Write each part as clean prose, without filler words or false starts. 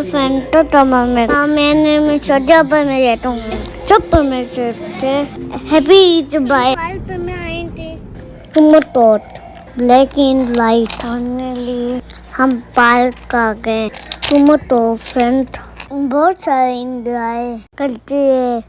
Friend तो तमाम है। मैं छोटे पर में रहता हूँ। जब पर मैं से हैप्पी ईद बाय कल पे मैं आई थी। तुम taught black and white finally हम पार्क आ गए। तुम तो फ्रेंड बहुत सारे एंजॉय करते हैं।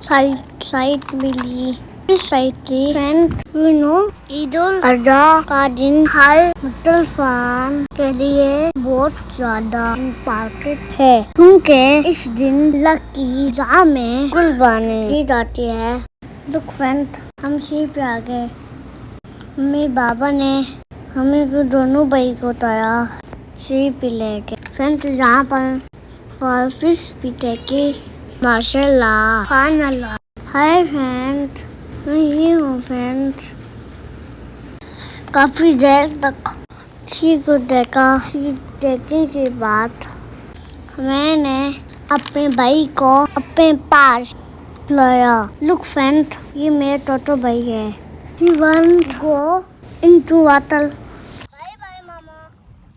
साइड मिली साइड थी friend you know Eid ul Azha का दिन हर मुसलमान के लिए बहुत ज्यादा इम्पोर्टेंट है क्योंकि इस दिन लकी जहाँ में कुर्बानी दी जाती है। लुक फ्रेंड हम शीप पे आ गए। मम्मी बाबा ने हमें को दोनों भाई को उतारा शीप पे लेके फ्रेंड जहाँ पर फिश भी देखी माशाल्लाह सुभानअल्लाह। हाय फ्रेंड मैं ये हूँ फ्रेंड। काफी देर तक शी को देखा। शी देखने के बाद मैंने अपने भाई को अपने पास लाया। लुक फ्रेंड ये मेरा तोतो भाई है। He want go into water. Bye bye मामा।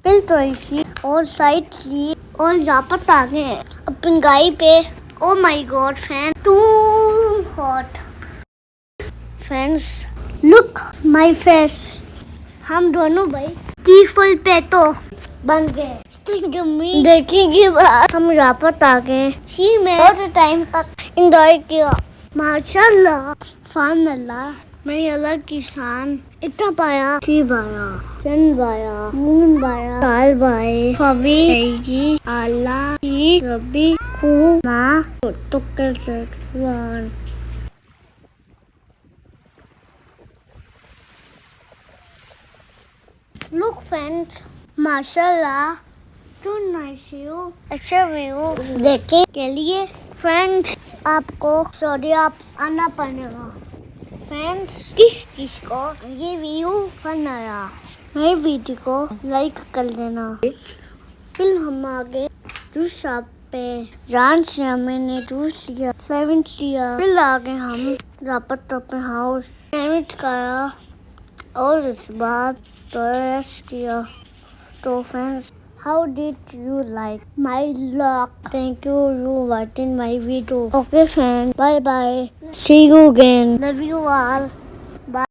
फिर तो इसी और साइड सी और यहाँ पर आ गए अपनी गाय पे। Oh my God friend too hot friends look my face. हम दोनों भाई टीफल पे तो बन गए। देखेंगे बाद हम यहाँ पर आ गए। शी में बहुत टाइम तक एंजॉय किया माशाल्लाह सुभानअल्लाह। मैं अलग किसान इतना पाया शी पाया चंद पाया मून पाया ताल पाए कभी रहेगी अल्लाह की रबी को माँ तो कर सकवान। लुक फ्रेंड्स माशाल्लाह टू नाइस व्यू अच्छा व्यू देखने के लिए फ्रेंड्स आपको सऊदी आप आना पड़ेगा। फ्रेंड्स किस को ये व्यू पसंद आया मेरे वीडियो को लाइक कर देना। फिर हम आगे जूस शॉप पे जान से हमने जूस लिया सैंडविच लिया। फिर आगे हम रापत अपने हाउस सैंडविच खाया और इस बाद रेस्ट किया। तो friends how did you like my vlog? Thank you watching my video. Okay friends bye bye see you again love you all.